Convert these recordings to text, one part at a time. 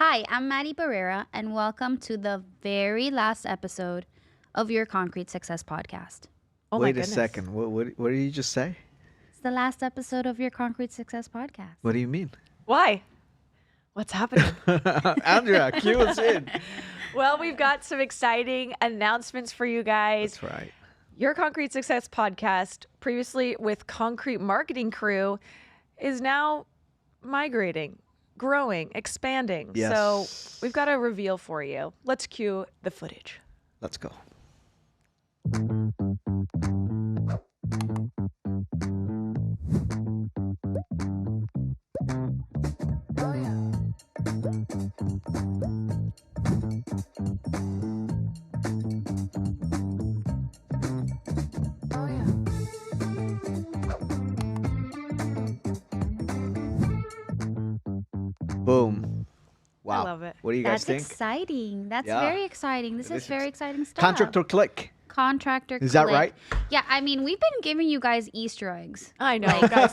Hi, I'm Maddie Barrera, and welcome to the very last episode of your Concrete Success podcast. Oh my Wait a goodness. second. What did you just say? It's the last episode of your Concrete Success podcast. What do you mean? Why? What's happening? Andrea, cue us in. Well, we've got some exciting announcements for you guys. That's right. Your Concrete Success podcast, previously with Concrete Marketing Crew, is now migrating, growing, expanding. Yes. So we've got a reveal for you. Let's cue the footage. Let's go. Boom. Wow. love it. What do you guys That's think? exciting. That's Yeah. very exciting. This It is is very exciting stuff. Contractor Click. Contractor Is that Click. right? Yeah, I mean, we've been giving you guys Easter eggs I know, guys.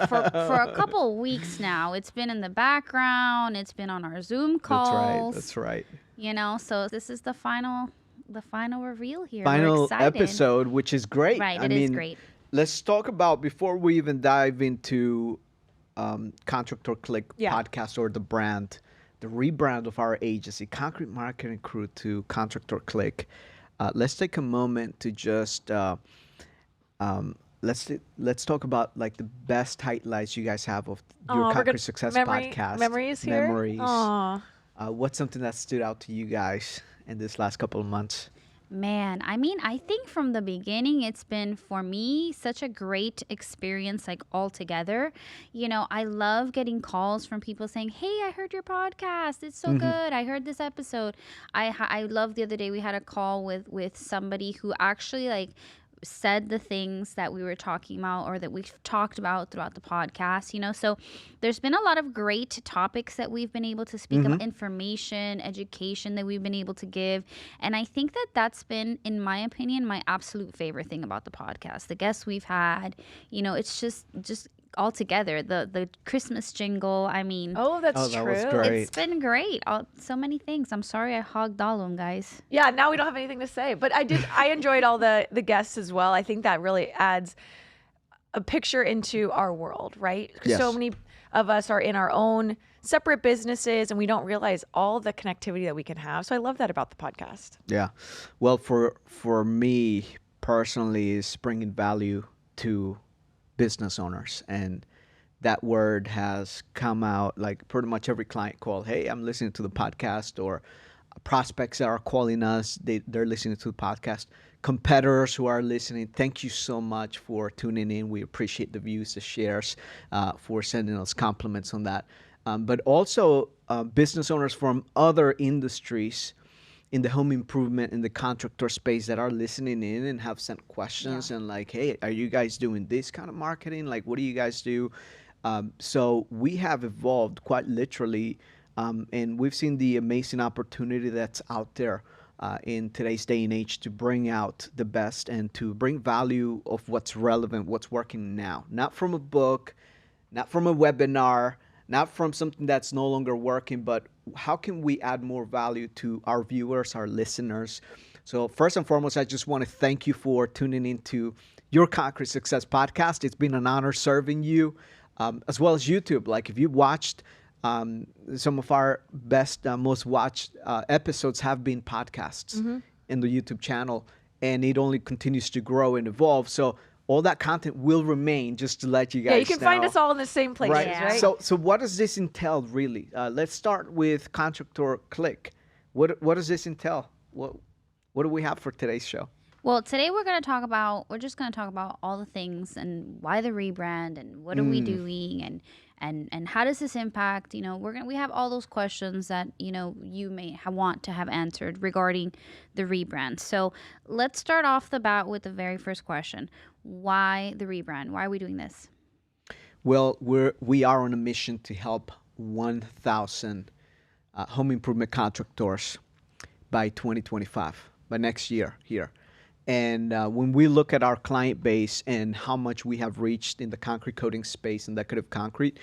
for a couple of weeks now. It's been in the background. It's been on our Zoom calls. That's right. You know, so this is the final reveal here. We're Final excited. episode, which is great. Right, I it is mean, great. Let's talk about, before we even dive into Contractor Click Yeah. podcast or the brand, the rebrand of our agency, Concrete Marketing Crew, to Contractor Click. Let's take a moment to just let's talk about like the best highlights you guys have of your Aw, we're Concrete gonna- Success memory- podcast. memories here? Memories. Aw. What's something that stood out to you guys in this last couple of months? Man, I mean, I think from the beginning, it's been for me such a great experience, like altogether. You know, I love getting calls from people saying, "Hey, I heard your podcast. It's so good. I heard this episode." I love the other day we had a call with somebody who actually like said the things that we were talking about or that we've talked about throughout the podcast, you know. So there's been a lot of great topics that we've been able to speak about, information, education that we've been able to give. And I think that that's been, in my opinion, my absolute favorite thing about the podcast. The guests we've had, you know, it's just all together. The Christmas jingle, I mean, Oh, that's Oh, that true. was great. it's been great. So many things. I'm sorry I hogged all of them, guys. Yeah, now we don't have anything to say. But I enjoyed all the guests as well. I think that really adds a picture into our world, right? Yes. So many of us are in our own separate businesses and we don't realize all the connectivity that we can have. So I love that about the podcast. Yeah. Well, for me personally, is bringing value to business owners, and that word has come out like pretty much every client call. Hey, I'm listening to the podcast, or prospects that are calling us. They're listening to the podcast. Competitors who are listening, thank you so much for tuning in. We appreciate the views, the shares, for sending us compliments on that. But also business owners from other industries in the home improvement, in the contractor space, that are listening in and have sent questions and like, hey, are you guys doing this kind of marketing? Like, what do you guys do? So we have evolved quite literally, and we've seen the amazing opportunity that's out there in today's day and age to bring out the best and to bring value of what's relevant, what's working now. Not from a book, not from a webinar, not from something that's no longer working, but how can we add more value to our viewers, our listeners? So first and foremost, I just want to thank you for tuning into your Concrete Success podcast. It's been an honor serving you, as well as YouTube. Like, if you watched some of our best, most watched episodes have been podcasts in the YouTube channel, and it only continues to grow and evolve. So all that content will remain, just to let you guys know. Yeah, you can find us all in the same places, Right. right? So what does this entail, really? Let's start with Contractor Click. What does this entail? What do we have for today's show? Well, today we're just going to talk about all the things and why the rebrand and what are we doing and how does this impact, you know, we have all those questions that, you know, you may want to have answered regarding the rebrand. So let's start off the bat with the very first question. Why the rebrand? Why are we doing this? Well, we are on a mission to help 1,000 home improvement contractors by 2025, by next year here. And when we look at our client base and how much we have reached in the concrete coating space and decorative concrete,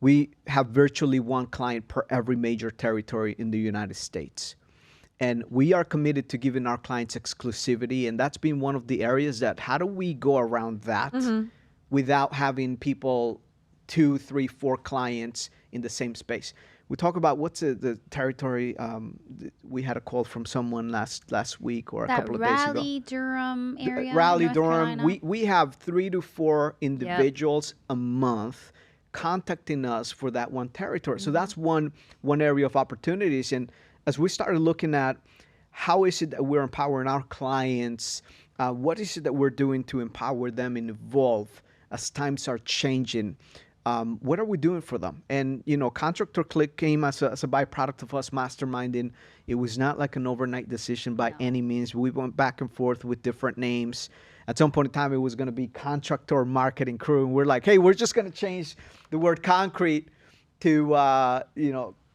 we have virtually one client per every major territory in the United States. And we are committed to giving our clients exclusivity. And that's been one of the areas that how do we go around that without having people 2, 3, 4 clients in the same space? We talk about what's the territory. We had a call from someone last week or a couple of days ago. Raleigh, Durham area. Raleigh, North Durham. Carolina. We have 3 to 4 individuals a month contacting us for that one territory. So that's one area of opportunities. And as we started looking at how is it that we're empowering our clients, what is it that we're doing to empower them and evolve as times are changing? What are we doing for them? And, Contractor Click came as a byproduct of us masterminding. It was not like an overnight decision by any means. We went back and forth with different names. At some point in time, it was going to be Contractor Marketing Crew. And we're like, hey, we're just going to change the word concrete to,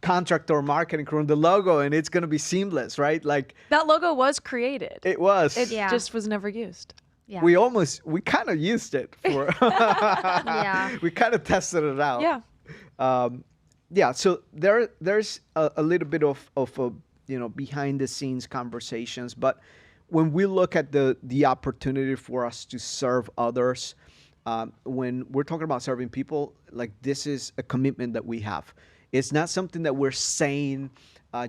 Contractor Marketing Crew and the logo, and it's going to be seamless, right? Like That logo was created. it was. It Yeah. just was never used. Yeah. We kind of used it for, Yeah. we kind of tested it out. Yeah. So there's a little bit of behind the scenes conversations, but when we look at the opportunity for us to serve others, when we're talking about serving people, like this is a commitment that we have. It's not something that we're saying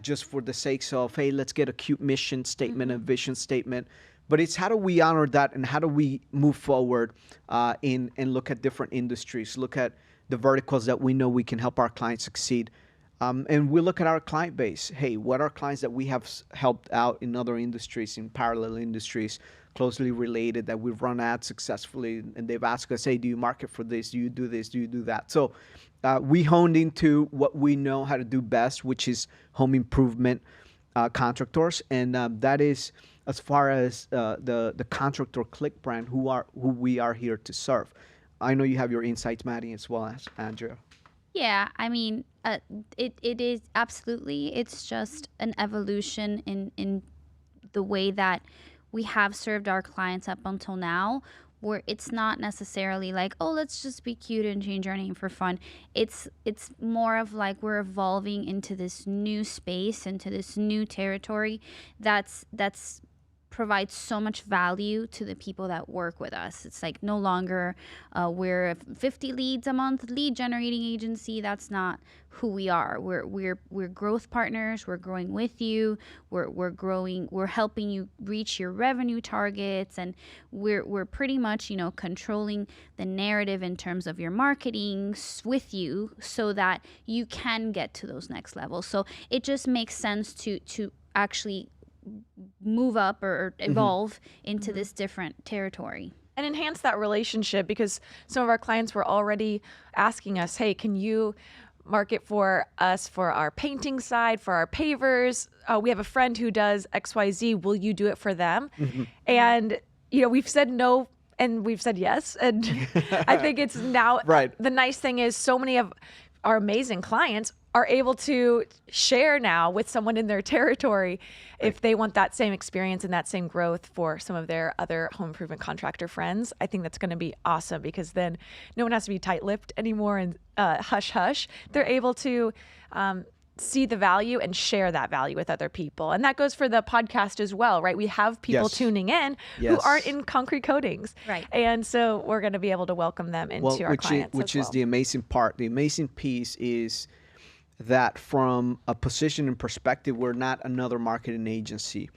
just for the sakes of, hey, let's get a cute mission statement and vision statement. But it's how do we honor that and how do we move forward and look at different industries, look at the verticals that we know we can help our clients succeed. And we look at our client base. Hey, what are clients that we have helped out in other industries, in parallel industries, closely related, that we've run ads successfully, and they've asked us, hey, do you market for this? Do you do this? Do you do that? So we honed into what we know how to do best, which is home improvement contractors. And that is as far as the Contractor Click brand, who we are here to serve. I know you have your insights, Maddie, as well as Andrea. Yeah, I mean, it is absolutely. It's just an evolution in the way that we have served our clients up until now, where it's not necessarily like, oh, let's just be cute and change our name for fun. It's more of like we're evolving into this new space, into this new territory that's provides so much value to the people that work with us. It's like no longer we're a 50 leads a month lead generating agency. That's not who we are. We're growth partners. We're growing with you. We're growing. We're helping you reach your revenue targets, and we're pretty much controlling the narrative in terms of your marketing with you, so that you can get to those next levels. So it just makes sense to actually move up or evolve into this different territory And enhance that relationship, because some of our clients were already asking us, hey, can you market for us for our painting side, for our pavers? We have a friend who does XYZ. Will you do it for them? And, we've said no and we've said yes. And I think it's now Right. The nice thing is so many of our amazing clients are able to share now with someone in their territory if they want that same experience and that same growth for some of their other home improvement contractor friends. I think that's going to be awesome, because then no one has to be tight-lipped anymore and hush-hush. They're able to see the value and share that value with other people. And that goes for the podcast as well, right? We have people Yes. tuning in who Yes. aren't in concrete coatings. Right. And so we're going to be able to welcome them into our clients which as is well. the amazing part. The amazing piece is that from a position and perspective, we're not another marketing agency.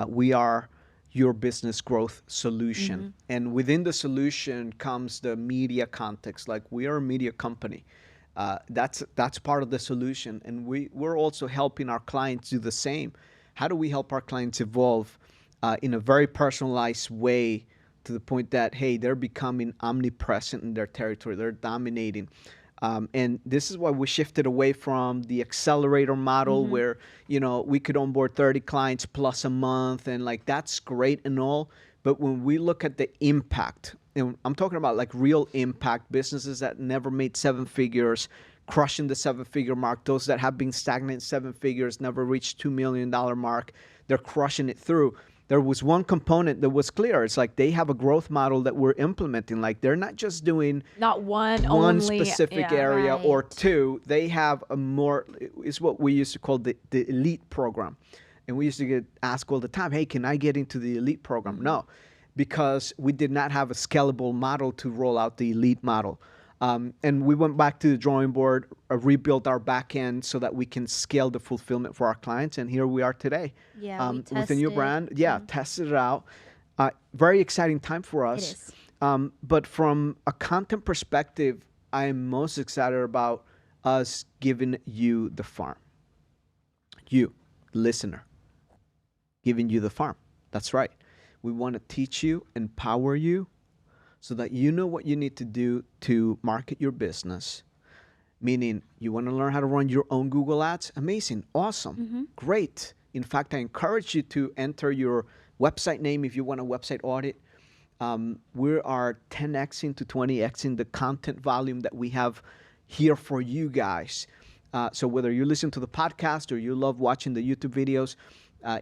We are your business growth solution. And within the solution comes the media context. Like, we are a media company. That's part of the solution. And we're also helping our clients do the same. How do we help our clients evolve in a very personalized way, to the point that, hey, they're becoming omnipresent in their territory. They're dominating. And this is why we shifted away from the accelerator model, where, we could onboard 30 clients plus a month, and like, that's great and all. But when we look at the impact, and I'm talking about like real impact, businesses that never made 7 figures, crushing the 7-figure mark, those that have been stagnant 7 figures, never reached $2 million mark, they're crushing it through. there was one component that was clear. It's like they have a growth model that we're implementing. Like they're not just doing Not one one only, specific yeah. area or Right. two. They have a more, it's what we used to call the elite program. And we used to get asked all the time, hey, can I get into the elite program? No, because we did not have a scalable model to roll out the elite model. And we went back to the drawing board, rebuilt our back end so that we can scale the fulfillment for our clients. And here we are today. Yeah, we with a new tested. brand. Yeah, tested it out. Very exciting time for us. It is. But from a content perspective, I'm most excited about us giving you the farm. You, listener, giving you the farm. That's right. We want to teach you, empower you, so that you know what you need to do to market your business. Meaning, you want to learn how to run your own Google Ads? Amazing. Awesome. Great. In fact, I encourage you to enter your website name if you want a website audit. We are 10xing to 20xing the content volume that we have here for you guys. So whether you listen to the podcast or you love watching the YouTube videos,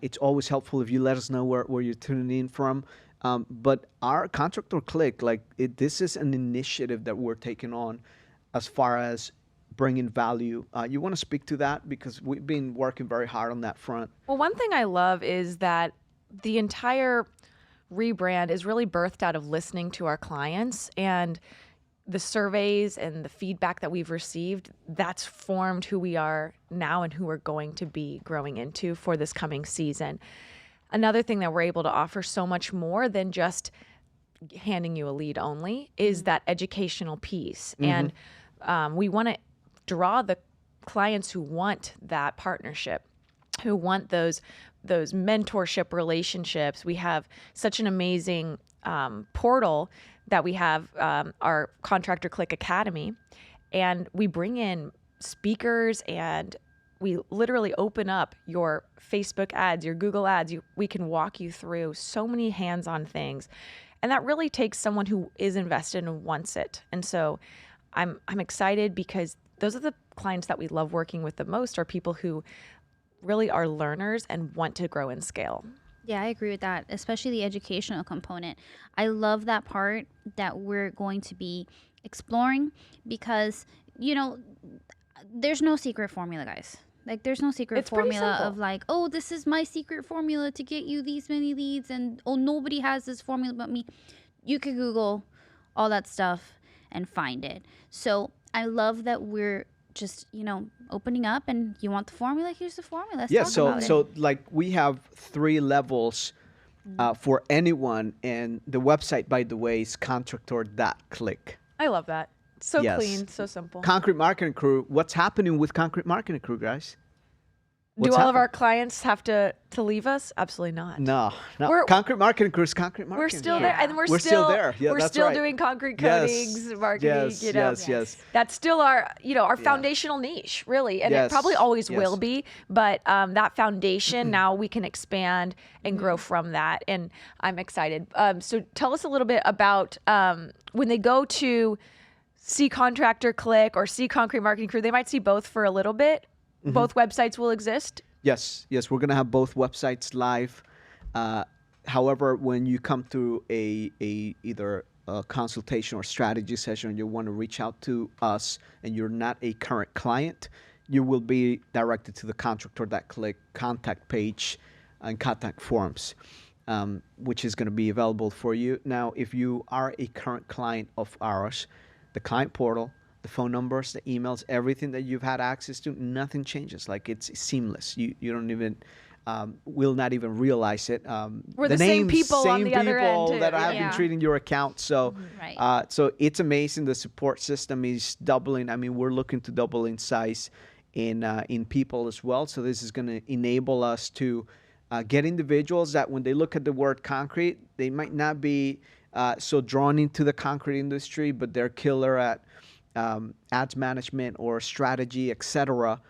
it's always helpful if you let us know where you're tuning in from. But our Contractor Click, this is an initiative that we're taking on as far as bringing value. You want to speak to that? Because we've been working very hard on that front. Well, one thing I love is that the entire rebrand is really birthed out of listening to our clients, and the surveys and the feedback that we've received, that's formed who we are now and who we're going to be growing into for this coming season. Another thing that we're able to offer so much more than just handing you a lead only is that educational piece. And we want to draw the clients who want that partnership, who want those mentorship relationships. We have such an amazing portal that we have, our Contractor Click Academy, and we bring in speakers, and we literally open up your Facebook ads, your Google ads. We can walk you through so many hands-on things, and that really takes someone who is invested and wants it. And so I'm excited because those are the clients that we love working with the most, are people who really are learners and want to grow and scale. Yeah, I agree with that, especially the educational component. I love that part that we're going to be exploring because, there's no secret formula, guys. Like, there's no secret It's pretty formula simple. of like, oh, this is my secret formula to get you these many leads, and oh, nobody has this formula but me. You could Google all that stuff and find it. So I love that we're just, opening up, and you want the formula, here's the formula. Let's talk about it. So like we have 3 levels for anyone, and the website, by the way, is contractor.click. I love that. So Yes. clean, so simple. Concrete Marketing Crew. What's happening with Concrete Marketing Crew, guys? Do What's all of happening? our clients have to leave us? Absolutely not. No. We're- Concrete Marketing Crew is Concrete Marketing We're still Crew. there, and we're still there. Yeah, we're that's still right. doing concrete Yes. coatings, marketing. Yes, yes. That's still our foundational niche, really, and Yes, it probably always yes. will be. But that foundation, now we can expand and grow from that, and I'm excited. So tell us a little bit about when they go to see Contractor Click or see Concrete Marketing Crew. They might see both for a little bit. Both websites will exist. Yes, we're gonna have both websites live. However, when you come to either a consultation or strategy session, you want to reach out to us, and you're not a current client, you will be directed to the Contractor.click contact page and contact forms, which is going to be available for you. Now, if you are a current client of ours, the client portal, the phone numbers, the emails, everything that you've had access to, nothing changes. Like, it's seamless. You don't even will not even realize it. We're the same people on the other end, people too. that have Yeah. been treating your account. So, Right. so it's amazing. The support system is doubling. I mean, we're looking to double in size in people as well. So this is going to enable us to get individuals that when they look at the word concrete, they might not be so drawn into the concrete industry, but they're killer at ads management or strategy, etc.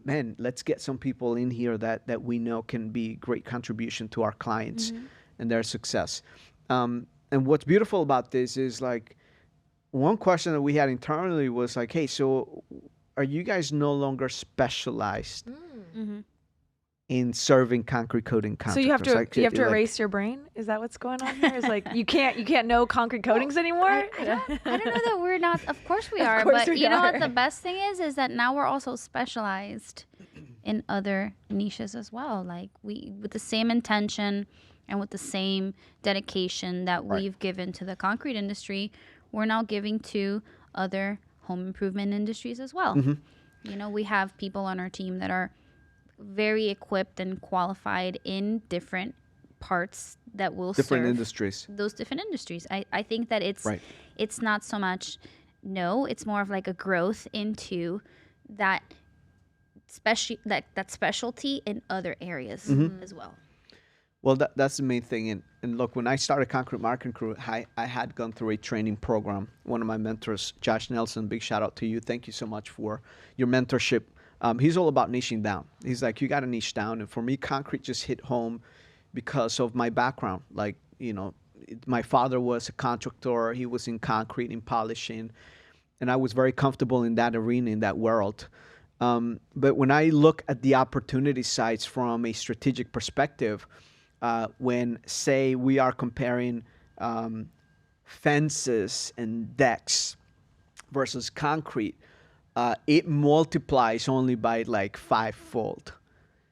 Man, let's get some people in here that we know can be great contribution to our clients and their success. And what's beautiful about this is, like, one question that we had internally was like, hey, so are you guys no longer specialized in serving concrete coating So you have contractors. to Like, you have to like, erase your brain? Is that what's going on here? Is like you can't know concrete coatings anymore? I don't know that we're not. Of course we are, course but we you know what are. the best thing is that now we're also specialized in other niches as well. Like we, with the same intention and with the same dedication that Right. we've given to the concrete industry, we're now giving to other home improvement industries as well. Mm-hmm. You know, we have people on our team that are very equipped and qualified in different parts that will Different serve industries. those different industries. I think that Right. it's not so much no, it's more of like a growth into that that specialty in other areas as well. Well, that's the main thing. And look, when I started Concrete Marketing Crew, I had gone through a training program. One of my mentors, Josh Nelson, big shout out to you. Thank you so much for your mentorship. He's all about niching down. He's like, you got to niche down. And for me, concrete just hit home because of my background. Like, you know, my father was a contractor. He was in concrete and polishing. And I was very comfortable in that arena, in that world. But when I look at the opportunity sides from a strategic perspective, when, say, we are comparing fences and decks versus concrete, it multiplies only by like 5-fold.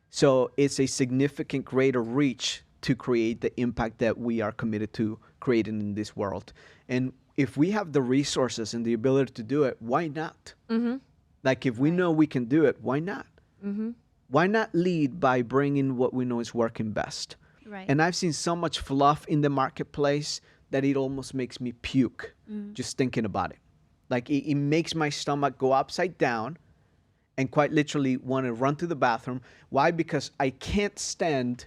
So it's a significant greater reach to create the impact that we are committed to creating in this world. And if we have the resources and the ability to do it, why not? Mm-hmm. Like if we know we can do it, why not? Mm-hmm. Why not lead by bringing what we know is working best? Right. And I've seen so much fluff in the marketplace that it almost makes me puke just thinking about it. Like it makes my stomach go upside down and quite literally want to run to the bathroom. Why? Because I can't stand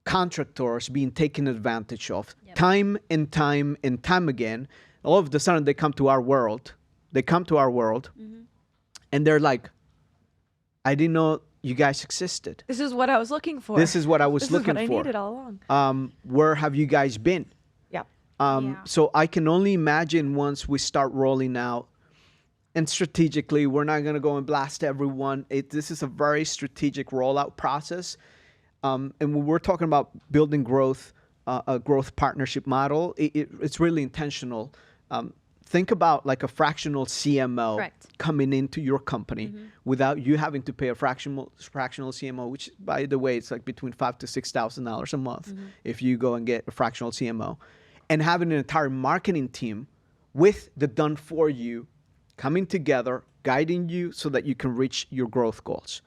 contractors being taken advantage of time and time and time again. All of a sudden they come to our world. And they're like, I didn't know you guys existed. This is what I was looking for. This is what I was This looking is what for. I needed all along. Where have you guys been? Yeah. Yeah. So I can only imagine once we start rolling out, and strategically, we're not going to go and blast everyone. This is a very strategic rollout process. And when we're talking about building growth, a growth partnership model, it's really intentional. Think about like a fractional CMO Correct. coming into your company without you having to pay a fractional CMO, which, by the way, it's like between $5,000 to $6,000 a month if you go and get a fractional CMO, and having an entire marketing team with the done for you coming together, guiding you so that you can reach your growth goals.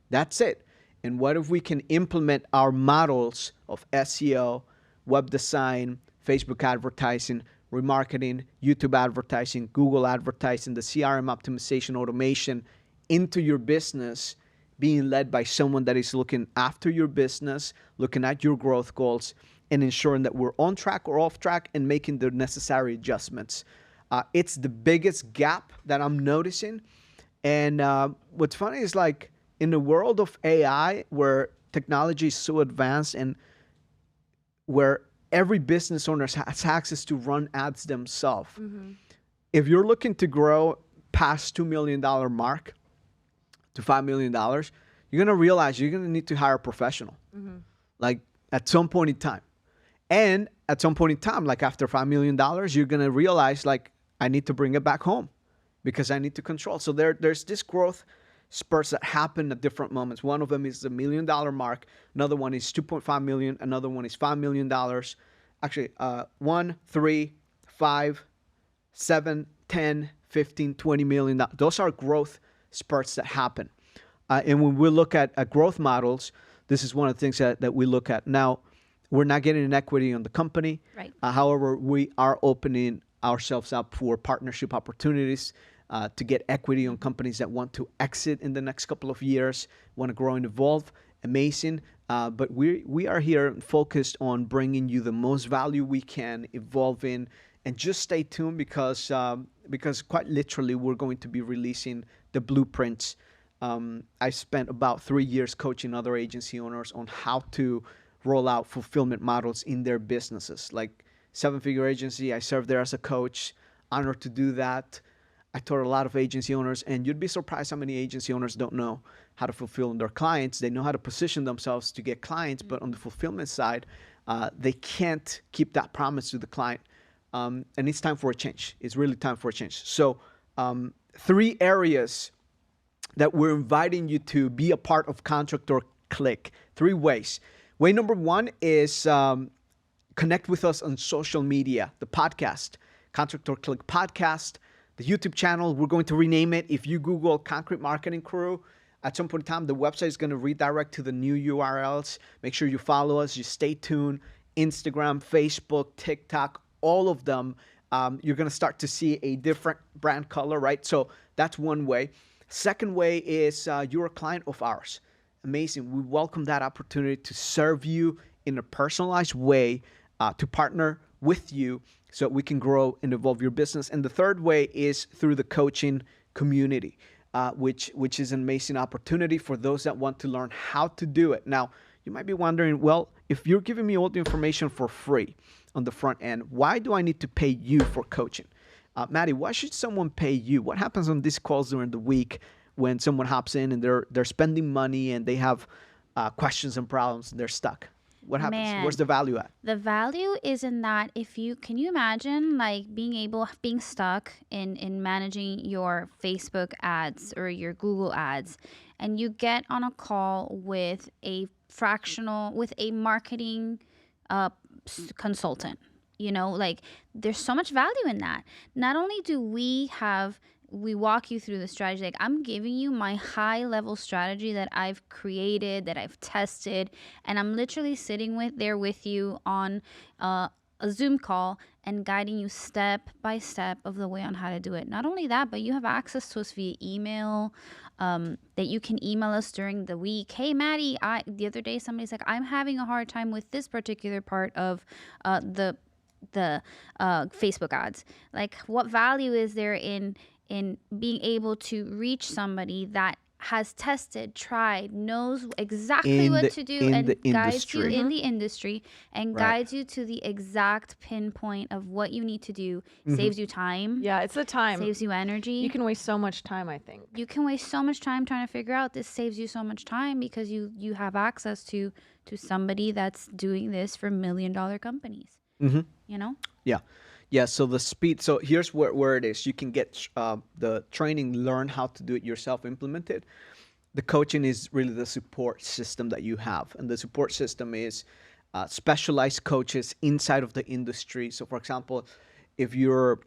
That's it. And what if we can implement our models of SEO, web design, Facebook advertising, remarketing, YouTube advertising, Google advertising, the CRM optimization automation into your business, being led by someone that is looking after your business, looking at your growth goals, and ensuring that we're on track or off track and making the necessary adjustments. It's the biggest gap that I'm noticing. And what's funny is like in the world of AI, where technology is so advanced and where every business owner has access to run ads themselves. If you're looking to grow past $2 million mark to $5 million, you're going to realize you're going to need to hire a professional, like at some point in time. And at some point in time, like after $5 million, you're going to realize like, I need to bring it back home because I need to control. So there's this growth spurts that happen at different moments. One of them is the $1 million mark. Another one is 2.5 million. Another one is $5 million. Actually, 1, 3, 5, 7, 10, 15, 20 million. Those are growth spurts that happen. And when we look at growth models, this is one of the things that we look at. Now, we're not getting an equity on the company. Right. However, we are opening ourselves up for partnership opportunities to get equity on companies that want to exit in the next couple of years, want to grow and evolve. Amazing. But we are here focused on bringing you the most value we can, evolving, and just stay tuned because quite literally we're going to be releasing the blueprints. I spent about 3 years coaching other agency owners on how to roll out fulfillment models in their businesses. Like 7-figure agency, I served there as a coach. Honored to do that. I taught a lot of agency owners, and you'd be surprised how many agency owners don't know how to fulfill their clients. They know how to position themselves to get clients, but on the fulfillment side, they can't keep that promise to the client. And it's time for a change. It's really time for a change. So 3 areas that we're inviting you to be a part of Contractor Click. 3 ways. Way number 1 is connect with us on social media, the podcast, Contractor Click podcast, the YouTube channel. We're going to rename it. If you Google Concrete Marketing Crew, at some point in time, the website is going to redirect to the new URLs. Make sure you follow us. You stay tuned. Instagram, Facebook, TikTok, all of them. You're going to start to see a different brand color, right? So that's one way. Second way is you're a client of ours. Amazing. We welcome that opportunity to serve you in a personalized way, to partner with you so we can grow and evolve your business. And the third way is through the coaching community, which is an amazing opportunity for those that want to learn how to do it. Now, you might be wondering, well, if you're giving me all the information for free on the front end, why do I need to pay you for coaching? Maddie, why should someone pay you? What happens on these calls during the week when someone hops in and they're spending money and they have questions and problems and they're stuck? What happens? Man, Where's the value at? the value is in that can you imagine like being stuck in managing your Facebook ads or your Google ads, and you get on a call with a marketing consultant. Like there's so much value in that. Not only do we walk you through the strategy, like I'm giving you my high level strategy that I've created, that I've tested, and I'm literally sitting with you on a Zoom call and guiding you step by step of the way on how to do it. Not only that, but you have access to us via email, that you can email us during the week. Hey, Maddie, the other day somebody's like, I'm having a hard time with this particular part of the Facebook ads. Like, what value is there in being able to reach somebody that has tested, tried, knows exactly what to do, and guides you in the industry and guides you to the exact pinpoint of what you need to do, saves you time. Yeah, it's the time. Saves you energy. You can waste so much time, I think. You can waste so much time trying to figure out. This saves you so much time because you have access to somebody that's doing this for $1 million companies. Yeah. Yeah, so the speed. So here's where it is. You can get the training, learn how to do it yourself, implement it. The coaching is really the support system that you have. And the support system is specialized coaches inside of the industry. So, for example, if you're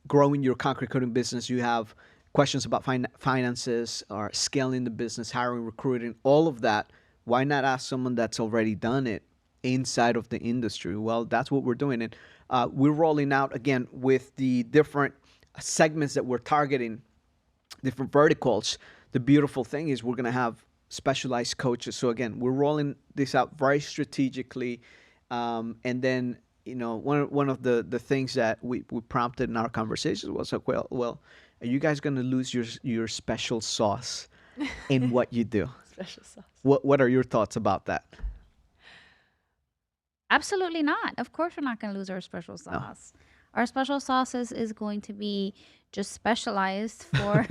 growing your concrete coating business, you have questions about finances or scaling the business, hiring, recruiting, all of that. Why not ask someone that's already done it inside of the industry? Well, that's what we're doing. And we're rolling out, again, with the different segments that we're targeting, different verticals. The beautiful thing is we're going to have specialized coaches. So, again, we're rolling this out very strategically. And then, one of the things that we prompted in our conversations was like, well, are you guys going to lose your special sauce in what you do? Special sauce. What are your thoughts about that? Absolutely not. Of course, we're not going to lose our special sauce. No. Our special sauce is going to be just specialized for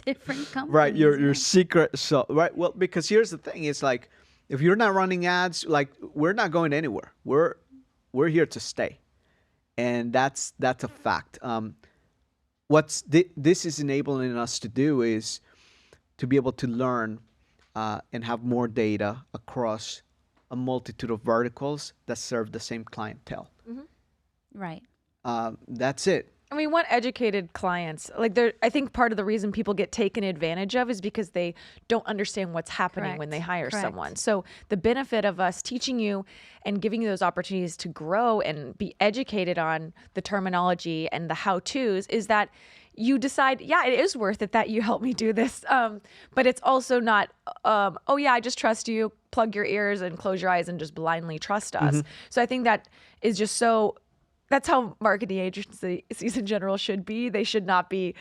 different companies. Right, your secret sauce. Right. Well, because here's the thing: it's like if you're not running ads, like we're not going anywhere. We're here to stay, and that's a fact. This is enabling us to do is to be able to learn and have more data across a multitude of verticals that serve the same clientele. Right. That's it. And we want educated clients. Like I think part of the reason people get taken advantage of is because they don't understand what's happening when they hire someone. So the benefit of us teaching you and giving you those opportunities to grow and be educated on the terminology and the how-tos is that you decide, yeah, it is worth it that you help me do this. But it's also not, oh yeah, I just trust you, plug your ears and close your eyes and just blindly trust us. So I think that is just that's how marketing agencies in general should be. They should not be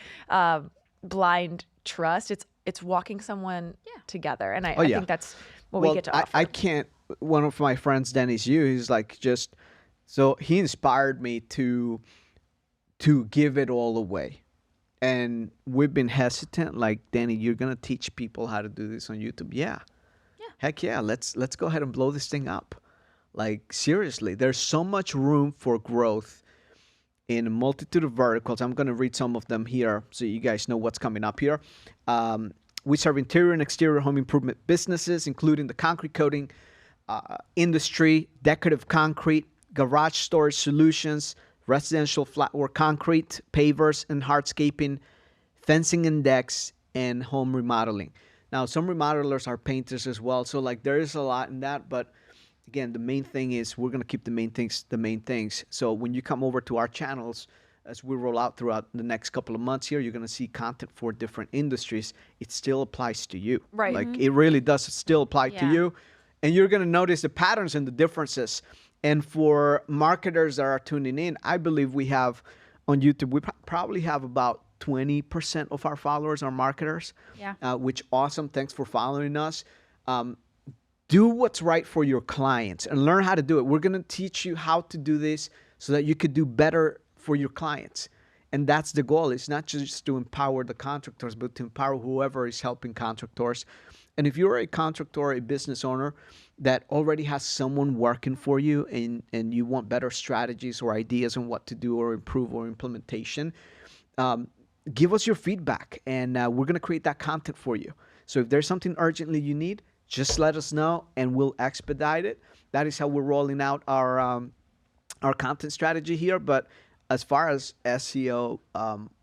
blind trust. It's walking someone together. And I think that's what we get to offer. I can't, one of my friends, Dennis Yu, he's like so he inspired me to give it all away. And we've been hesitant, like, Danny, you're gonna teach people how to do this on YouTube. Yeah. Yeah. Heck yeah, let's go ahead and blow this thing up. Like, seriously, there's so much room for growth in a multitude of verticals. I'm going to read some of them here so you guys know what's coming up here. We serve interior and exterior home improvement businesses, including the concrete coating industry, decorative concrete, garage storage solutions, residential flatwork concrete, pavers and hardscaping, fencing and decks, and home remodeling. Now, some remodelers are painters as well, so like there is a lot in that, but again, the main thing is we're going to keep the main things. So when you come over to our channels, as we roll out throughout the next couple of months here, you're going to see content for different industries. It still applies to you. Right. Like it really does still apply to Yeah. you. And you're going to notice the patterns and the differences. And for marketers that are tuning in, I believe we have on YouTube, we probably have about 20% of our followers are marketers. Yeah. Which awesome. Thanks for following us. Do what's right for your clients and learn how to do it. We're going to teach you how to do this so that you could do better for your clients. And that's the goal. It's not just to empower the contractors, but to empower whoever is helping contractors. And if you're a contractor, a business owner that already has someone working for you and you want better strategies or ideas on what to do or improve or implementation, give us your feedback and we're going to create that content for you. So if there's something urgently you need, just let us know and we'll expedite it. That is how we're rolling out our content strategy here. But as far as SEO,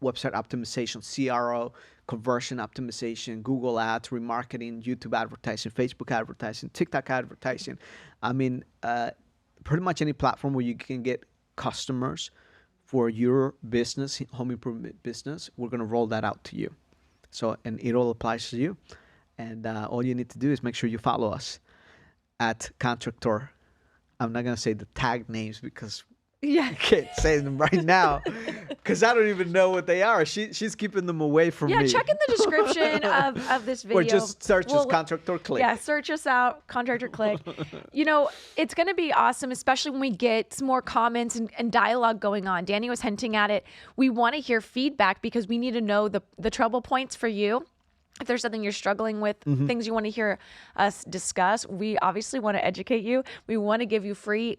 website optimization, CRO, conversion optimization, Google Ads, remarketing, YouTube advertising, Facebook advertising, TikTok advertising, I mean, pretty much any platform where you can get customers for your business, home improvement business, we're going to roll that out to you. So, and it all applies to you. And all you need to do is make sure you follow us at Contractor. I'm not going to say the tag names because I can't say them right now because I don't even know what they are. She's keeping them away from me. Yeah, check in the description of this video. Or just search us Contractor Click. Yeah, search us out, Contractor Click. You know, it's going to be awesome, especially when we get some more comments and dialogue going on. Danny was hinting at it. We want to hear feedback because we need to know the trouble points for you. If there's something you're struggling with, things you want to hear us discuss, we obviously want to educate you. We want to give you free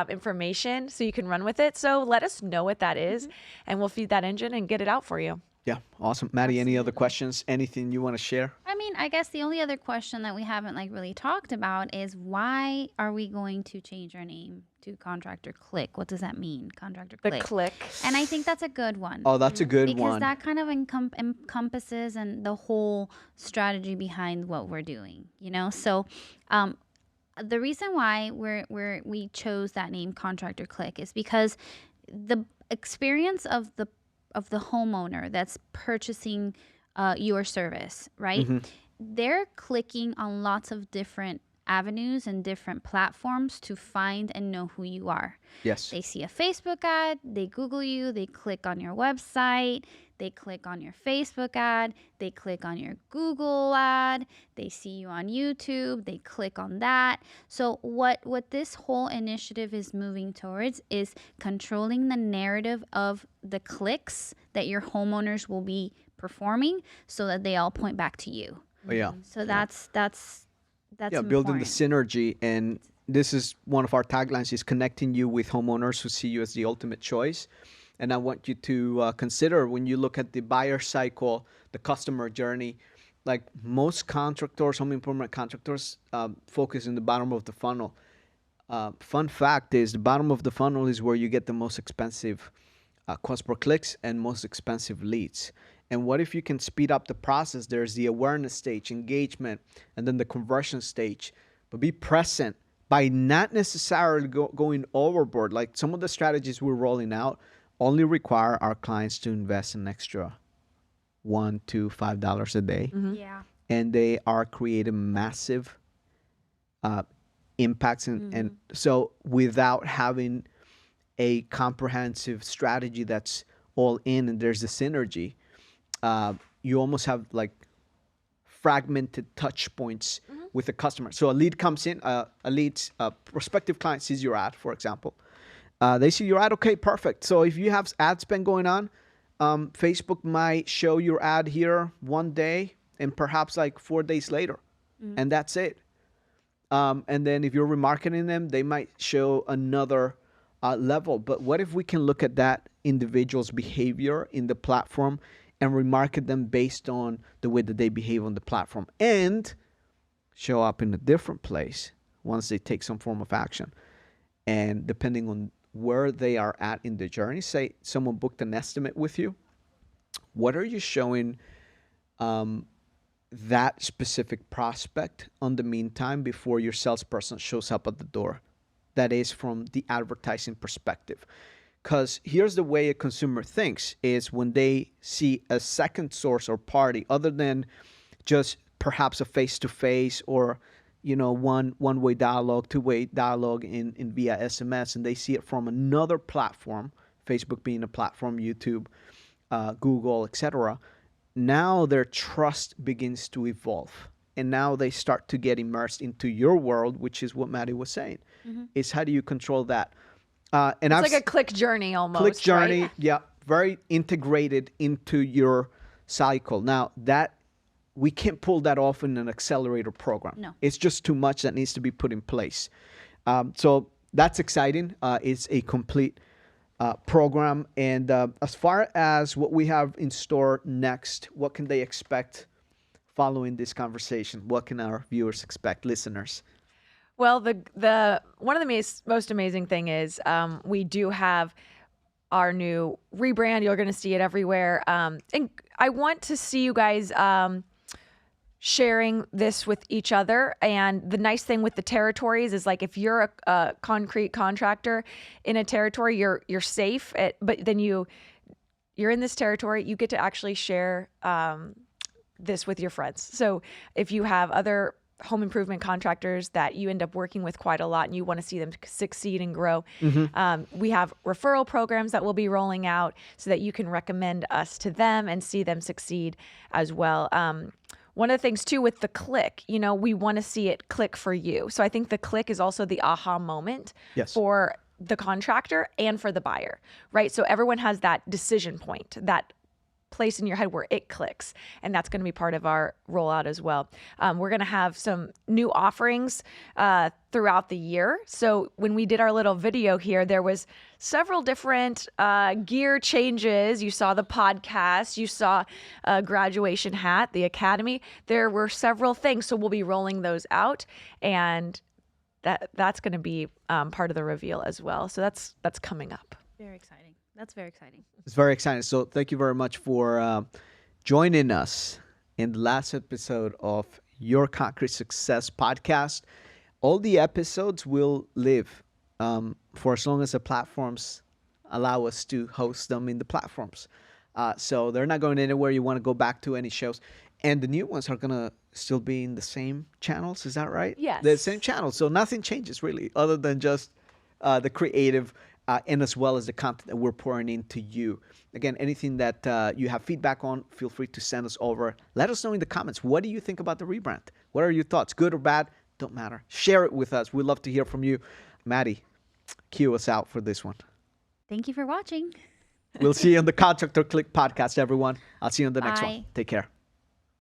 information so you can run with it. So let us know what that is, and we'll feed that engine and get it out for you. Yeah, awesome. Maddie, any other questions? Anything you want to share? I mean, I guess the only other question that we haven't like really talked about is why are we going to change our name to Contractor Click? What does that mean, Contractor The Click? click. And I think that's a good one. Oh, that's a good because one. that kind of encompasses and the whole strategy behind what we're doing, you know? So the reason why we chose that name Contractor Click is because the experience of the homeowner that's purchasing your service, right? They're clicking on lots of different avenues and different platforms to find and know who you are. Yes. They see a Facebook ad, they Google you, they click on your website, they click on your Facebook ad, they click on your Google ad, they see you on YouTube, they click on that. So what this whole initiative is moving towards is controlling the narrative of the clicks that your homeowners will be performing so that they all point back to you. Oh, yeah. So that's building the important. synergy. And this is one of our taglines, is connecting you with homeowners who see you as the ultimate choice. And I want you to consider, when you look at the buyer cycle, the customer journey, like most contractors, home improvement contractors, focus in the bottom of the funnel. Fun fact is the bottom of the funnel is where you get the most expensive cost per clicks and most expensive leads. And what if you can speed up the process? There's the awareness stage, engagement, and then the conversion stage. But be present by not necessarily going overboard. Like some of the strategies we're rolling out only require our clients to invest an extra $1 to $5 a day. Yeah. And they are creating massive impacts. And so without having a comprehensive strategy that's all in and there's a synergy, you almost have like fragmented touch points with the customer. So a lead comes in, a prospective client sees your ad, for example. They see your ad, okay, perfect. So if you have ad spend going on, Facebook might show your ad here one day and perhaps like 4 days later, and that's it. And then if you're remarketing them, they might show another level. But what if we can look at that individual's behavior in the platform and remarket them based on the way that they behave on the platform and show up in a different place once they take some form of action? And depending on where they are at in the journey, say someone booked an estimate with you, what are you showing that specific prospect on the meantime before your salesperson shows up at the door? That is from the advertising perspective. Because here's the way a consumer thinks is when they see a second source or party other than just perhaps a face-to-face or one-way dialogue, two-way dialogue in via SMS, and they see it from another platform, Facebook being a platform, YouTube, Google, etc. Now their trust begins to evolve, and now they start to get immersed into your world, which is what Maddie was saying. Is how do you control that? And it's like a click journey almost. Click journey, right? yeah, very integrated into your cycle. Now that we can't pull that off in an accelerator program. No. It's just too much that needs to be put in place. So that's exciting. It's a complete program. And as far as what we have in store next, what can they expect following this conversation? What can our viewers expect, listeners? Well, the one of the most amazing thing is we do have our new rebrand. You're going to see it everywhere. And I want to see you guys sharing this with each other. And the nice thing with the territories is like if you're a concrete contractor in a territory, you're safe. But then you're in this territory, you get to actually share this with your friends. So if you have other home improvement contractors that you end up working with quite a lot and you want to see them succeed and grow, we have referral programs that we'll be rolling out so that you can recommend us to them and see them succeed as well. One of the things too with the click, we want to see it click for you. So I think the click is also the aha moment for the contractor and for the buyer, right? So everyone has that decision point, that place in your head where it clicks, and that's going to be part of our rollout as well. We're going to have some new offerings throughout the year. So when we did our little video here, there was several different gear changes. You saw the podcast, you saw a graduation hat, the academy. There were several things, so we'll be rolling those out, and that's going to be part of the reveal as well. So that's coming up. Very exciting. That's very exciting. It's very exciting. So thank you very much for joining us in the last episode of Your Concrete Success podcast. All the episodes will live for as long as the platforms allow us to host them in the platforms. So they're not going anywhere. You want to go back to any shows. And the new ones are going to still be in the same channels. Is that right? Yes. The same channels. So nothing changes really other than just the creative and as well as the content that we're pouring into you. Again, anything that you have feedback on, feel free to send us over. Let us know in the comments. What do you think about the rebrand? What are your thoughts? Good or bad? Don't matter. Share it with us. We'd love to hear from you. Maddie, cue us out for this one. Thank you for watching. We'll see you on the Contractor Click podcast, everyone. I'll see you on the next Bye. one. Take care.